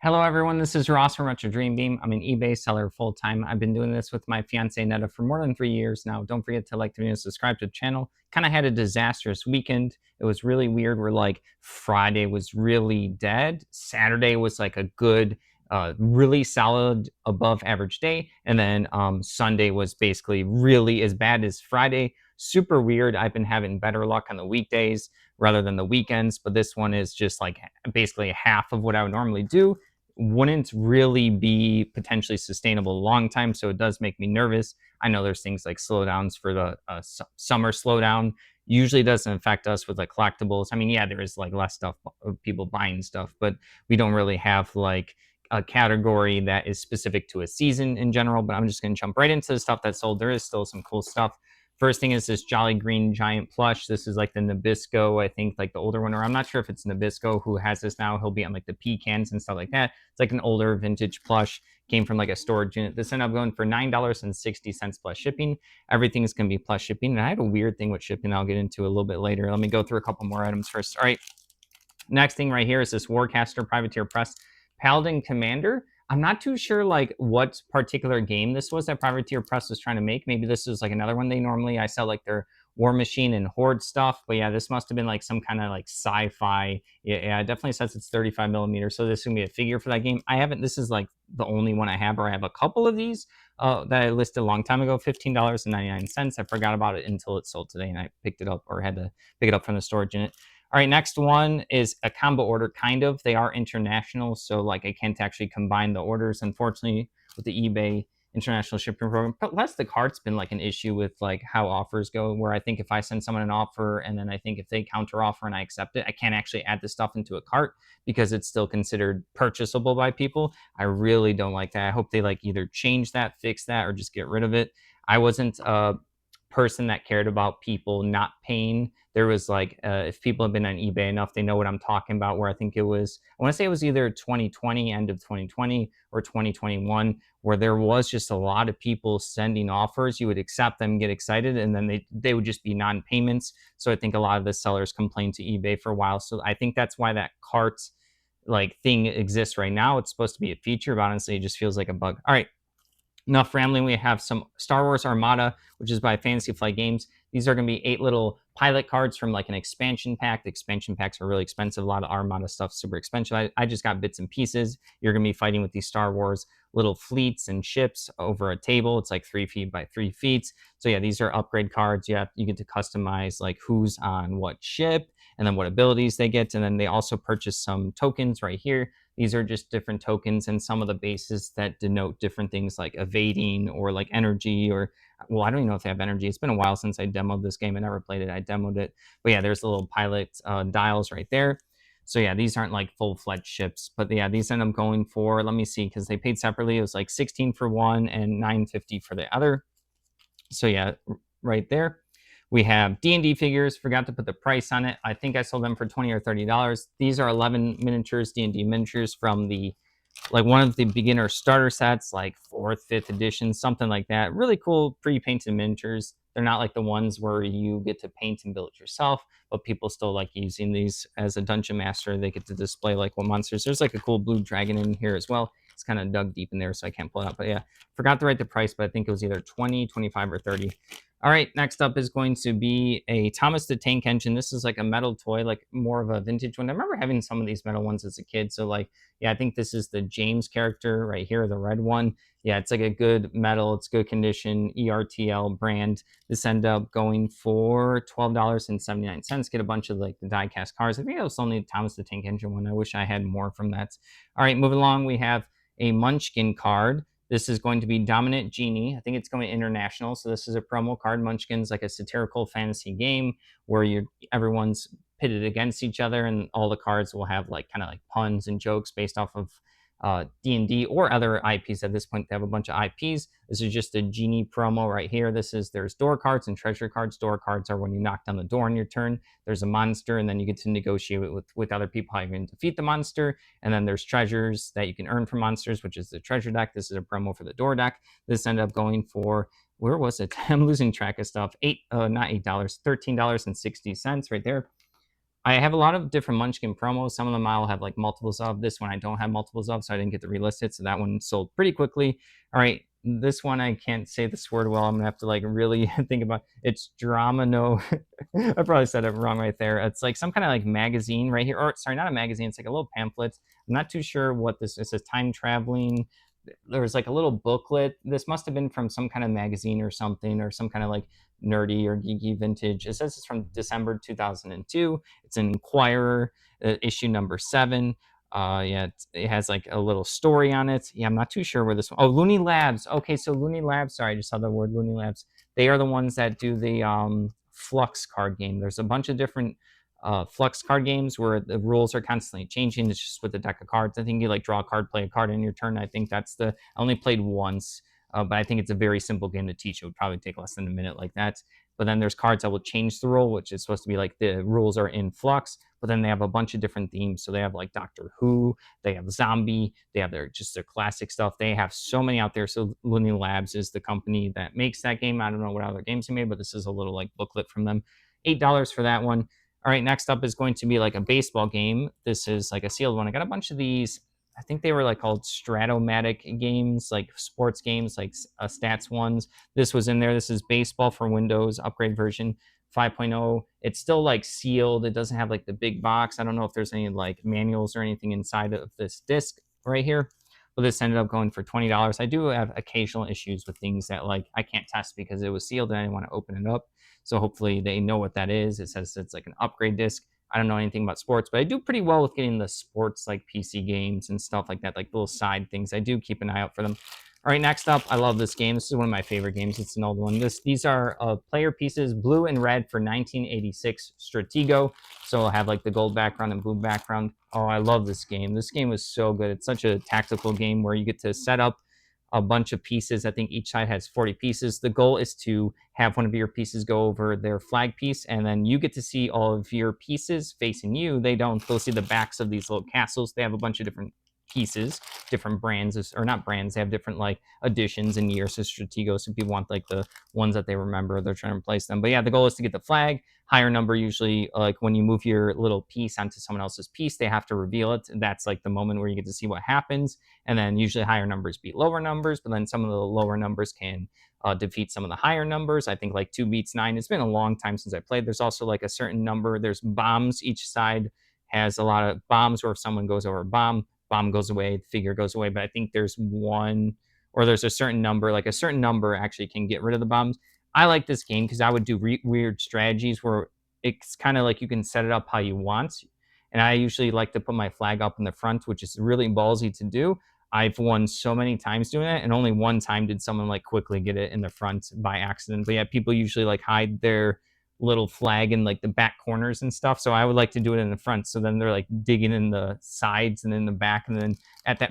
Hello, everyone. This is Ross from Retro Dream Beam. I'm an eBay seller full time. I've been doing this with my fiance Netta for more than 3 years now. Don't forget to like the video and subscribe to the channel. Kind of had a disastrous weekend. It was really weird. Where like Friday was really dead. Saturday was like a good, really solid above average day. And then Sunday was basically really as bad as Friday. Super weird. I've been having better luck on the weekdays rather than the weekends, but this one is just like basically half of what I would normally do. Wouldn't really be potentially sustainable a long time. So it does make me nervous. I know there's things like slowdowns for the summer slowdown. Usually doesn't affect us with like collectibles. I mean, yeah, there is like less stuff of people buying stuff, but we don't really have like a category that is specific to a season in general. But I'm just going to jump right into the stuff that's sold. There is still some cool stuff. First thing is this Jolly Green Giant plush. This is like the Nabisco, I think, like the older one, or I'm not sure if it's Nabisco who has this now. He'll be on like the pecans and stuff like that. It's like an older vintage plush. Came from like a storage unit. This ended up going for $9.60 plus shipping. Everything is going to be plus shipping. And I have a weird thing with shipping I'll get into a little bit later. Let me go through a couple more items first. All right. Next thing right here is this Warcaster Privateer Press Paladin Commander. I'm not too sure like what particular game this was that Privateer Press was trying to make. Maybe this is like another one they normally I sell like their War Machine and Horde stuff. But yeah, this must have been like some kind of like sci-fi. Yeah, it definitely says it's 35 millimeters. So this is gonna be a figure for that game. I haven't. This is like the only one I have, or I have a couple of these that I listed a long time ago. $15.99. I forgot about it until it sold today, and I picked it up or had to pick it up from the storage unit. All right, next one is a combo order, kind of. They are international, so like I can't actually combine the orders, unfortunately, with the eBay international shipping program. But less the cart's been like an issue with like how offers go, where I think if I send someone an offer and then I think if they counter offer and I accept it, I can't actually add the stuff into a cart because it's still considered purchasable by people. I really don't like that. I hope they like either change that, fix that, or just get rid of it. I wasn't person that cared about people not paying. There was like, if people have been on eBay enough, they know what I'm talking about. Where I think it was, I want to say it was either 2020, end of 2020, or 2021, where there was just a lot of people sending offers. You would accept them, get excited, and then they would just be non-payments. So I think a lot of the sellers complained to eBay for a while. So I think that's why that cart like thing exists right now. It's supposed to be a feature, but honestly, it just feels like a bug. All right, enough rambling. We have some Star Wars Armada, which is by Fantasy Flight Games. These are going to be 8 little pilot cards from like an expansion pack. The expansion packs are really expensive. A lot of Armada stuff super expensive. I just got bits and pieces. You're going to be fighting with these Star Wars little fleets and ships over a table. It's like 3 feet by 3 feet. So yeah, these are upgrade cards. Yeah, you get to customize like who's on what ship and then what abilities they get. And then they also purchase some tokens right here. These are just different tokens and some of the bases that denote different things like evading or like energy or, well, I don't even know if they have energy. It's been a while since I demoed this game. I never played it. I demoed it. But yeah, there's the little pilot dials right there. So yeah, these aren't like full-fledged ships. But yeah, these end up going for, let me see, because they paid separately. It was like 16 for one and 950 for the other. So yeah, right there. We have D&D figures. Forgot to put the price on it. I think I sold them for $20 or $30. These are 11 miniatures, D&D miniatures from the like one of the beginner starter sets, like 4th, 5th edition, something like that. Really cool pre-painted miniatures. They're not like the ones where you get to paint and build it yourself, but people still like using these as a dungeon master. They get to display like what monsters. There's like a cool blue dragon in here as well. It's kind of dug deep in there, so I can't pull it out. But yeah, forgot to write the price, but I think it was either 20, 25, or 30. All right, next up is going to be a Thomas the Tank Engine. This is like a metal toy, like more of a vintage one. I remember having some of these metal ones as a kid. So like, yeah, I think this is the James character right here, the red one. Yeah, it's like a good metal. It's good condition, ERTL brand. This ended up going for $12.79. Get a bunch of like the die-cast cars. I think it was only Thomas the Tank Engine one. I wish I had more from that. All right, moving along, we have a Munchkin card. This is going to be Dominant Genie. I think it's going international. So this is a promo card. Munchkin's like a satirical fantasy game where everyone's pitted against each other, and all the cards will have like kind of like puns and jokes based off of D&D or other IPs. At this point, they have a bunch of IPs. This is just a Genie promo right here. There's door cards and treasure cards. Door cards are when you knock down the door on your turn. There's a monster, and then you get to negotiate with other people how you're going to defeat the monster. And then there's treasures that you can earn from monsters, which is the treasure deck. This is a promo for the door deck. This ended up going for, where was it? I'm losing track of stuff. Not $8, $13.60 right there. I have a lot of different Munchkin promos. Some of them I'll have like multiples of. This one I don't have multiples of, so I didn't get to relist it. So that one sold pretty quickly. All right, this one I can't say this word well. I'm gonna have to like really think about. It's Drama No. I probably said it wrong right there. It's like some kind of like magazine right here, or sorry, not a magazine. It's like a little pamphlet. I'm not too sure what this is. It says time traveling. There's like a little booklet. This must have been from some kind of magazine or something, or some kind of like nerdy or geeky vintage. It says it's from December 2002. It's an Inquirer, issue number 7. Yeah, it has like a little story on it. Yeah, I'm not too sure where this one. Oh, Looney Labs. Okay, so Looney Labs. Sorry, I just saw the word Looney Labs. They are the ones that do the Flux card game. There's a bunch of different Flux card games where the rules are constantly changing. It's just with a deck of cards. I think you like draw a card, play a card in your turn. I think that's the. I only played once, but I think it's a very simple game to teach. It would probably take less than a minute like that. But then there's cards that will change the rule, which is supposed to be like the rules are in flux. But then they have a bunch of different themes. So they have like Doctor Who, they have zombie, they have their classic stuff. They have so many out there. So Looney Labs is the company that makes that game. I don't know what other games they made, but this is a little like booklet from them. $8 for that one. All right, next up is going to be like a baseball game. This is like a sealed one. I got a bunch of these. I think they were like called Stratomatic games, like sports games, like stats ones. This was in there. This is baseball for Windows upgrade version 5.0. It's still like sealed. It doesn't have like the big box. I don't know if there's any like manuals or anything inside of this disc right here. But this ended up going for $20. I do have occasional issues with things that like I can't test because it was sealed and I didn't want to open it up. So hopefully they know what that is. It says it's like an upgrade disc. I don't know anything about sports, but I do pretty well with getting the sports like PC games and stuff like that, like little side things. I do keep an eye out for them. All right, next up, I love this game. This is one of my favorite games. It's an old one. These are player pieces, blue and red for 1986 Stratego. So I'll have like the gold background and blue background. Oh, I love this game. This game was so good. It's such a tactical game where you get to set up a bunch of pieces. I think each side has 40 pieces. The goal is to have one of your pieces go over their flag piece, and then you get to see all of your pieces facing you. They don't. They'll see the backs of these little castles. They have a bunch of different pieces, different brands, or not brands. They have different like editions and years of Stratego. So people want like the ones that they remember, they're trying to replace them. But yeah, the goal is to get the flag. Higher number usually, like when you move your little piece onto someone else's piece, they have to reveal it. That's like the moment where you get to see what happens. And then usually higher numbers beat lower numbers, but then some of the lower numbers can defeat some of the higher numbers. I think like 2 beats 9. It's been a long time since I played. There's also like a certain number. There's bombs. Each side has a lot of bombs, or if someone goes over a bomb goes away, the figure goes away. But I think there's one, or there's a certain number, like a certain number actually can get rid of the bombs. I like this game because I would do weird strategies where it's kind of like you can set it up how you want. And I usually like to put my flag up in the front, which is really ballsy to do. I've won so many times doing it, and only one time did someone like quickly get it in the front by accident. But yeah, people usually like hide their little flag in like the back corners and stuff. So I would like to do it in the front. So then they're like digging in the sides and in the back. And then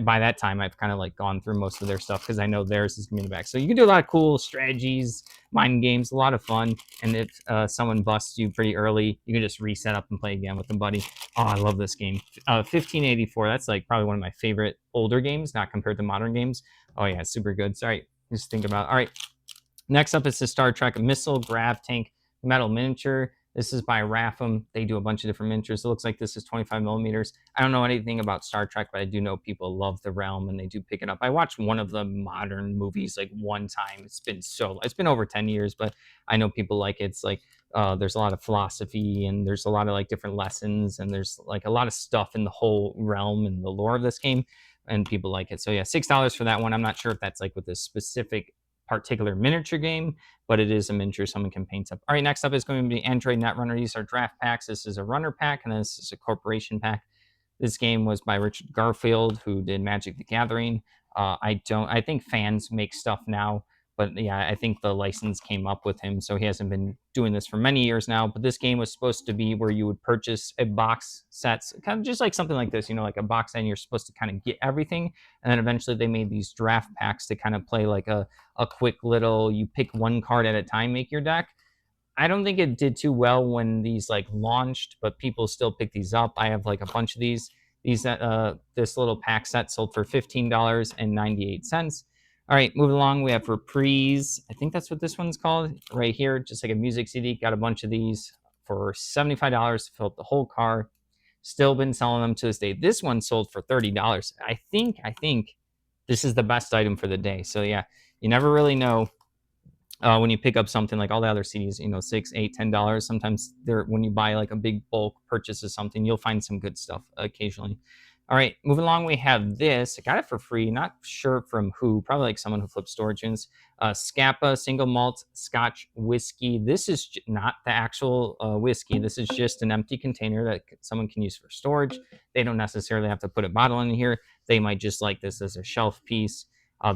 by that time, I've kind of like gone through most of their stuff because I know theirs is gonna be in the back. So you can do a lot of cool strategies, mind games, a lot of fun. And if someone busts you pretty early, you can just reset up and play again with a buddy. Oh, I love this game. 1584. That's like probably one of my favorite older games, not compared to modern games. Oh yeah, super good. Sorry, just think about it. All right. Next up is the Star Trek Missile Grav Tank Metal Miniature. This is by Rapham. They do a bunch of different miniatures. It looks like this is 25 millimeters. I don't know anything about Star Trek, but I do know people love the realm and they do pick it up. I watched one of the modern movies like one time. It's been over 10 years, but I know people like it. It's like there's a lot of philosophy and there's a lot of like different lessons and there's like a lot of stuff in the whole realm and the lore of this game, and people like it. So yeah, $6 for that one. I'm not sure if that's like with a specific particular miniature game, but it is a miniature someone can paint up. All right, next up is going to be Android Netrunner. These are draft packs. This is a runner pack, and this is a corporation pack. This game was by Richard Garfield, who did Magic the Gathering. I think fans make stuff now, but yeah, I think the license came up with him, so he hasn't been doing this for many years now. But this game was supposed to be where you would purchase a box sets, kind of just like something like this, like a box set, and you're supposed to kind of get everything. And then eventually they made these draft packs to kind of play like a quick little, you pick one card at a time, make your deck. I don't think it did too well when these like launched, but people still pick these up. I have like a bunch of these. This little pack set sold for $15.98. All right, moving along, we have Reprise. I think that's what this one's called right here, just like a music CD. Got a bunch of these for $75 to fill up the whole car. Still been selling them to this day. This one sold for $30. I think this is the best item for the day. So yeah, you never really know when you pick up something like all the other CDs, you know, $6, $8, $10. Sometimes they're when you buy like a big bulk purchase of something, you'll find some good stuff occasionally. All right, moving along, we have this. I got it for free. Not sure from who. Probably like someone who flips storage units. Scapa single malt Scotch whiskey. This is not the actual whiskey. This is just an empty container that someone can use for storage. They don't necessarily have to put a bottle in here. They might just like this as a shelf piece.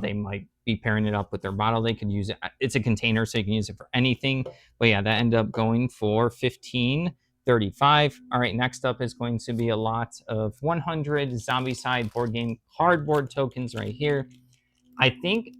They might be pairing it up with their bottle. They could use it. It's a container, so you can use it for anything. But yeah, that ended up going for $15.35. All right, next up is going to be a lot of 100 Zombicide board game cardboard tokens right here. I think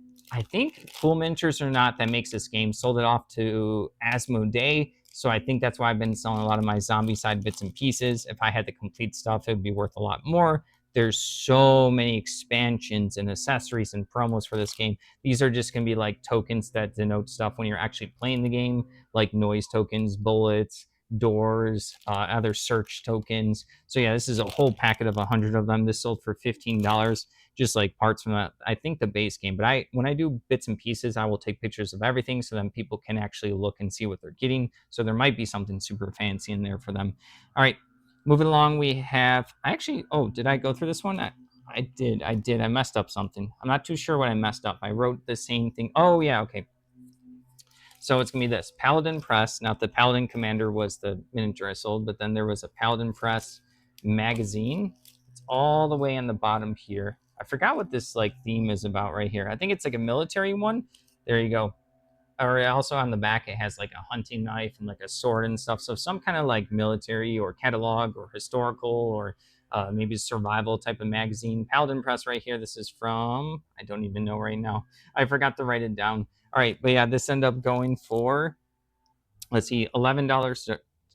Cool Miniatures or not, that makes this game. Sold it off to Asmodee. So I think that's why I've been selling a lot of my Zombicide bits and pieces. If I had the complete stuff, it would be worth a lot more. There's so many expansions and accessories and promos for this game. These are just going to be like tokens that denote stuff when you're actually playing the game, like noise tokens, bullets, doors, other search tokens. So yeah, this is a whole packet of 100 of them. This sold for $15, just like parts from that. I think the base game, but when I do bits and pieces, I will take pictures of everything so then people can actually look and see what they're getting. So there might be something super fancy in there for them. All right, moving along, we have, did I go through this one? I did. I messed up something. I'm not too sure what I messed up. I wrote the same thing. Oh yeah, okay. So it's gonna be this Paladin Press. Now the Paladin Commander was the miniature I sold, but then there was a Paladin Press magazine. It's all the way on the bottom here. I forgot what this like theme is about right here. I think it's like a military one. There you go. Or also on the back it has like a hunting knife and like a sword and stuff. So some kind of like military or catalog or historical or maybe survival type of magazine. Paladin Press right here. This is from, I don't even know right now. I forgot to write it down. All right, but yeah, this ended up going for, let's see, $11,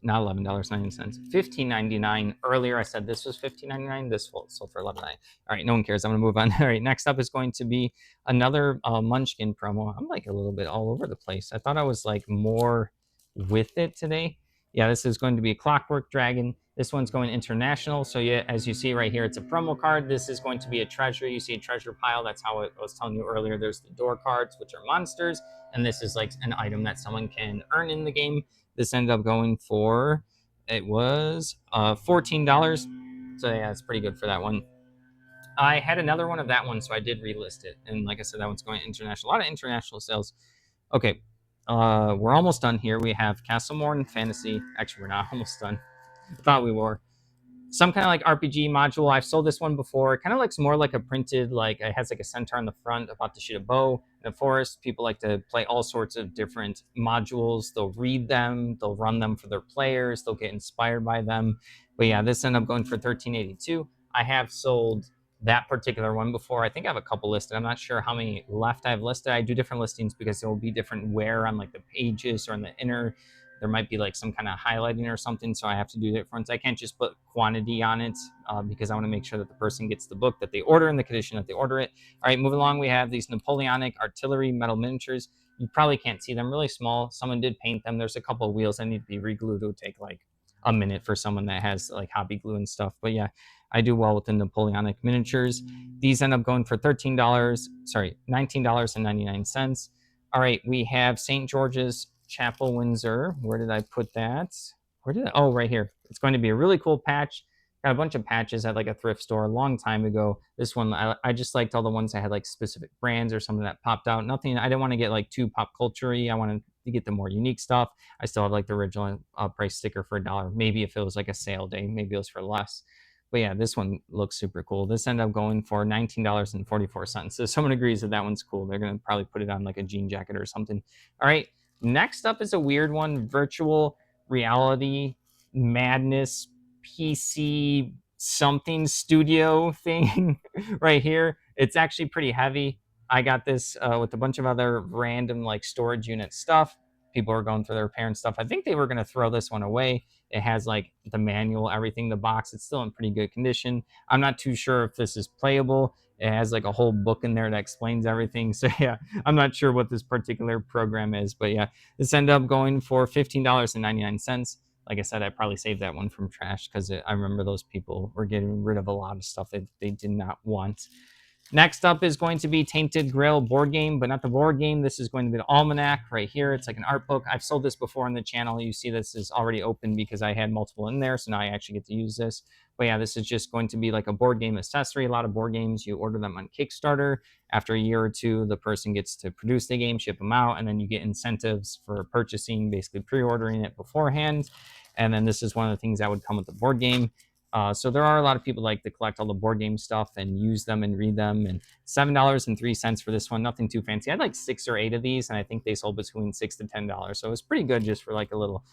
not $11.90, $15.99. Earlier I said this was $15.99. This sold for $11.99. All right, no one cares. I'm gonna move on. All right, next up is going to be another Munchkin promo. I'm like a little bit all over the place. I thought I was like more with it today. Yeah, this is going to be a Clockwork Dragon. This one's going international. So yeah, as you see right here, it's a promo card. This is going to be a treasure. You see a treasure pile. That's how I was telling you earlier. There's the door cards, which are monsters. And this is like an item that someone can earn in the game. This ended up going for, it was $14. So yeah, it's pretty good for that one. I had another one of that one, so I did relist it. And like I said, that one's going international. A lot of international sales. Okay, we're almost done here. We have Castlemorn Fantasy. Actually, we're not almost done. I thought we were. Some kind of like RPG module. I've sold this one before. It kind of looks more like a printed, like it has like a centaur on the front about to shoot a bow in a forest. People like to play all sorts of different modules. They'll read them. They'll run them for their players. They'll get inspired by them. But yeah, this ended up going for $13.82. I have sold that particular one before. I think I have a couple listed. I'm not sure how many left I've listed. I do different listings because there will be different wear on like the pages or on the inner. There might be like some kind of highlighting or something, so I have to do different. I can't just put quantity on it because I want to make sure that the person gets the book that they order in the condition that they order it. All right, moving along, we have these Napoleonic artillery metal miniatures. You probably can't see them, really small. Someone did paint them. There's a couple of wheels that need to be re-glued. It would take like a minute for someone that has like hobby glue and stuff. But yeah, I do well with the Napoleonic miniatures. These end up going for $19.99. All right, we have St. George's Chapel, Windsor. Where did I put that? Oh, right here. It's going to be a really cool patch. Got a bunch of patches at like a thrift store a long time ago. This one, I just liked all the ones that had like specific brands or something that popped out. Nothing, I didn't want to get like too pop culture-y. I wanted to get the more unique stuff. I still have like the original price sticker for $1. Maybe if it was like a sale day, maybe it was for less. But yeah, this one looks super cool. This ended up going for $19.44. So if someone agrees that that one's cool, they're going to probably put it on like a jean jacket or something. All right, next up is a weird one, virtual reality madness PC something studio thing right here. It's actually pretty heavy. I got this with a bunch of other random like storage unit stuff. People are going for their parents' stuff. I think they were going to throw this one away. It has like the manual, everything, the box. It's still in pretty good condition. I'm not too sure if this is playable. It has like a whole book in there that explains everything. So yeah, I'm not sure what this particular program is, but yeah, this ended up going for $15.99. Like I said, I probably saved that one from trash because I remember those people were getting rid of a lot of stuff that they did not want. Next up is going to be Tainted Grail board game, but not the board game. This is going to be the almanac right here. It's like an art book. I've sold this before on the channel. You see this is already open because I had multiple in there, so now I actually get to use this. But yeah, this is just going to be like a board game accessory. A lot of board games, you order them on Kickstarter. After a year or two, the person gets to produce the game, ship them out, and then you get incentives for purchasing, basically pre-ordering it beforehand. And then this is one of the things that would come with the board game. So there are a lot of people like to collect all the board game stuff and use them and read them. And $7.03 for this one, nothing too fancy. I had like 6 or 8 of these, and I think they sold between $6 to $10. So it was pretty good just for like a little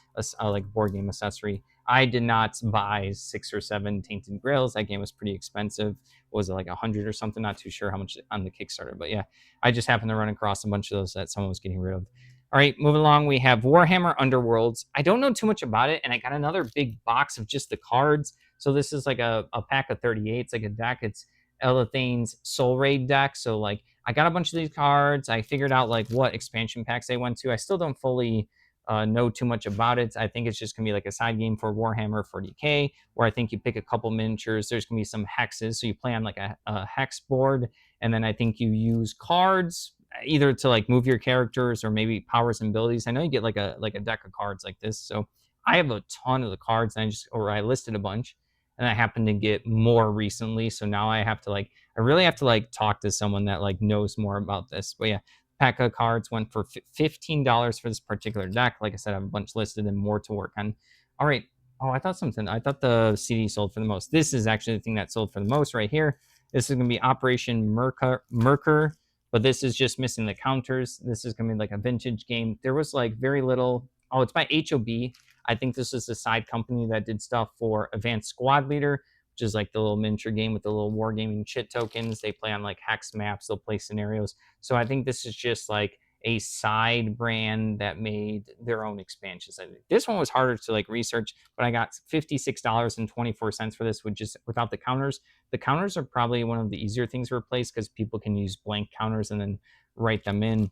like board game accessory. I did not buy 6 or 7 Tainted Grails. That game was pretty expensive. What was it, like 100 or something? Not too sure how much on the Kickstarter, but yeah, I just happened to run across a bunch of those that someone was getting rid of. All right, moving along, we have Warhammer Underworlds. I don't know too much about it, and I got another big box of just the cards. So this is like a pack of 38. It's like a deck. It's Elathane's Soul Raid deck. So like I got a bunch of these cards. I figured out like what expansion packs they went to. I still don't fully know too much about it. I think it's just gonna be like a side game for Warhammer 40K, where I think you pick a couple miniatures. There's gonna be some hexes, so you play on like a hex board, and then I think you use cards either to like move your characters or maybe powers and abilities. I know you get like a deck of cards like this. So I have a ton of the cards, and I listed a bunch, and I happened to get more recently. So now I have to I really have to like talk to someone that like knows more about this. But yeah, pack of cards went for $15 for this particular deck. Like I said, I have a bunch listed and more to work on. All right. Oh, I thought the CD sold for the most. This is actually the thing that sold for the most right here. This is going to be Operation Merker, but this is just missing the counters. This is going to be like a vintage game. There was like very little. Oh, it's by HOB. I think this is the side company that did stuff for Advanced Squad Leader, which is like the little miniature game with the little wargaming shit tokens. They play on like hex maps. They'll play scenarios. So I think this is just like a side brand that made their own expansions. I think this one was harder to like research, but I got $56.24 for this, which is without the counters. The counters are probably one of the easier things to replace because people can use blank counters and then write them in.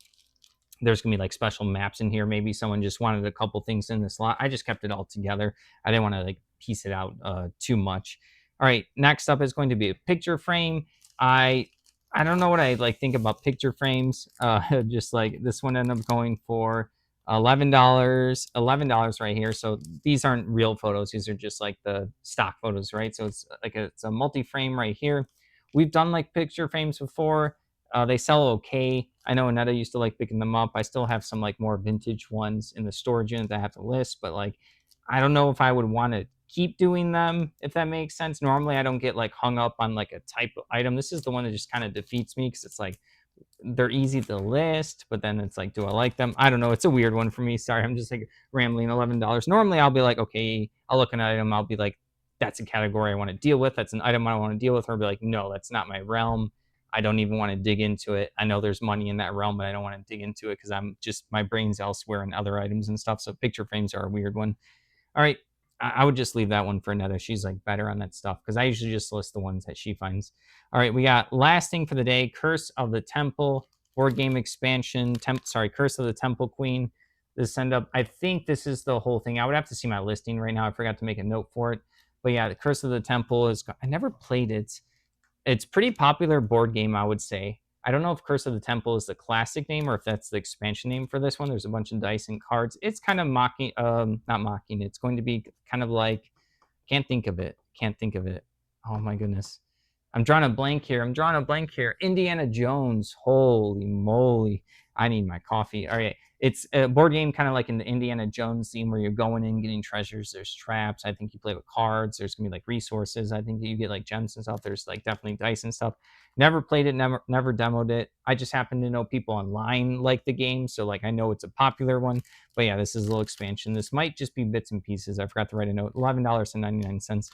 There's gonna be like special maps in here. Maybe someone just wanted a couple things in the slot. I just kept it all together. I didn't want to like piece it out too much. All right, next up is going to be a picture frame. I don't know what I like think about picture frames. Just like this one ended up going for $11 right here. So these aren't real photos. These are just like the stock photos, right? So it's like it's a multi-frame right here. We've done like picture frames before. They sell okay. I know Aneta used to like picking them up. I still have some like more vintage ones in the storage unit that I have to list, but like I don't know if I would want to keep doing them, if that makes sense. Normally I don't get like hung up on like a type of item. This is the one that just kind of defeats me because it's like they're easy to list, but then it's like, do I like them? I don't know. It's a weird one for me. Sorry, I'm just like rambling. $11. Normally I'll be like, okay, I'll look at an item. I'll be like, that's a category I want to deal with. That's an item I want to deal with. Or I'll be like, no, that's not my realm. I don't even want to dig into it. I know there's money in that realm, but I don't want to dig into it because my brain's elsewhere in other items and stuff. So picture frames are a weird one. All right. I would just leave that one for Netta. She's like better on that stuff because I usually just list the ones that she finds. All right, we got last thing for the day: Curse of the Temple board game expansion. Curse of the Temple Queen. This end up. I think this is the whole thing. I would have to see my listing right now. I forgot to make a note for it. But yeah, the Curse of the Temple is. I never played it. It's pretty popular board game, I would say. I don't know if Curse of the Temple is the classic name or if that's the expansion name for this one. There's a bunch of dice and cards. It's kind of mocking, not mocking. It's going to be kind of like, can't think of it. Can't think of it. Oh my goodness. I'm drawing a blank here. Indiana Jones. Holy moly. I need my coffee. All right. It's a board game kind of like in the Indiana Jones theme where you're going in, getting treasures. There's traps. I think you play with cards. There's going to be like resources. I think you get like gems and stuff. There's like definitely dice and stuff. Never played it, never demoed it. I just happen to know people online like the game. So like I know it's a popular one. But yeah, this is a little expansion. This might just be bits and pieces. I forgot to write a note. $11.99.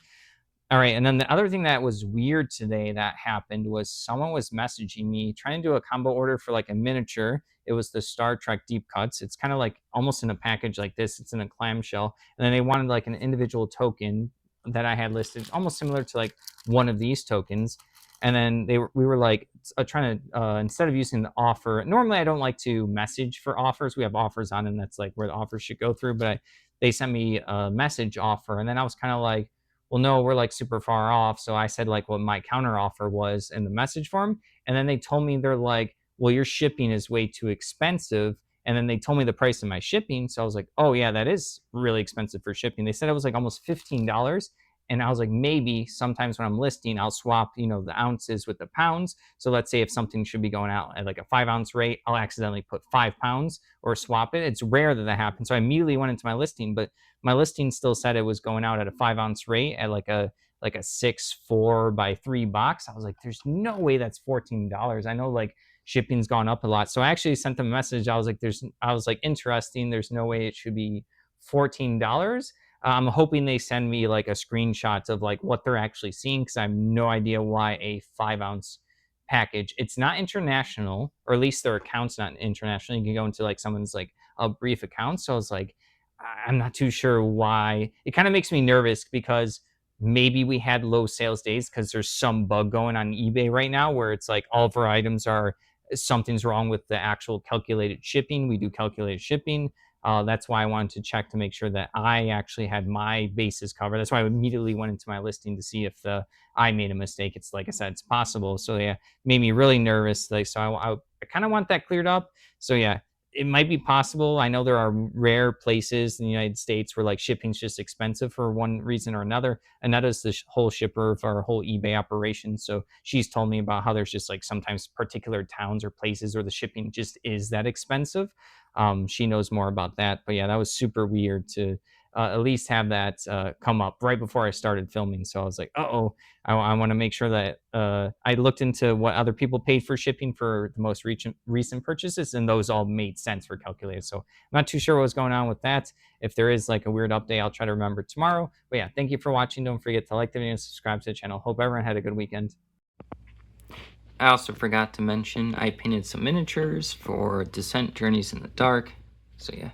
All right, and then the other thing that was weird today that happened was someone was messaging me trying to do a combo order for like a miniature. It was the Star Trek Deep Cuts. It's kind of like almost in a package like this. It's in a clamshell, and then they wanted like an individual token that I had listed, almost similar to like one of these tokens. And then we were like trying to instead of using the offer. Normally, I don't like to message for offers. We have offers on, and that's like where the offers should go through. But they sent me a message offer, and then I was kind of like, well, no, we're like super far off. So I said like what my counter offer was in the message form, and then they told me they're like, well, your shipping is way too expensive. And then they told me the price of my shipping. So I was like, oh, yeah, that is really expensive for shipping. They said it was like almost $15. And I was like, maybe sometimes when I'm listing, I'll swap, the ounces with the pounds. So let's say if something should be going out at like a 5 ounce rate, I'll accidentally put 5 pounds or swap it. It's rare that that happens. So I immediately went into my listing, but my listing still said it was going out at a 5 ounce rate at like a 6 4 by 3 box. I was like, there's no way that's $14. I know like shipping's gone up a lot. So I actually sent them a message. I was like, interesting. There's no way it should be $14. I'm hoping they send me like a screenshot of like what they're actually seeing, because I have no idea why a 5 ounce package. It's not international, or at least their account's not international. You can go into like someone's like a brief account. So I was like, I'm not too sure why. It kind of makes me nervous because maybe we had low sales days because there's some bug going on eBay right now where it's like all of our items are something's wrong with the actual calculated shipping. We do calculated shipping. That's why I wanted to check to make sure that I actually had my bases covered. That's why I immediately went into my listing to see if I made a mistake. It's like I said, it's possible. So yeah, made me really nervous. Like, so I kind of want that cleared up. So yeah, it might be possible. I know there are rare places in the United States where like shipping's just expensive for one reason or another. Aneta's the whole shipper of our whole eBay operation. So she's told me about how there's just like sometimes particular towns or places where the shipping just is that expensive. She knows more about that. But yeah, that was super weird to at least have that come up right before I started filming. So I was like, oh, I want to make sure that I looked into what other people paid for shipping for the most recent purchases, and those all made sense for calculators. So I'm not too sure what was going on with that. If there is like a weird update, I'll try to remember tomorrow. But yeah, thank you for watching. Don't forget to like the video and subscribe to the channel. Hope everyone had a good weekend. I also forgot to mention I painted some miniatures for Descent Journeys in the Dark. So yeah,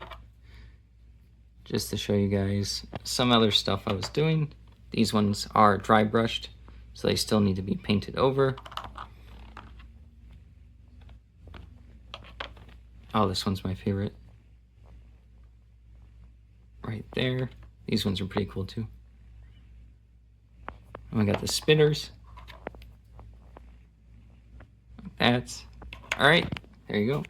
just to show you guys some other stuff I was doing. These ones are dry brushed, so they still need to be painted over. Oh, this one's my favorite. Right there. These ones are pretty cool too. And we got the spitters. Like that. All right, there you go.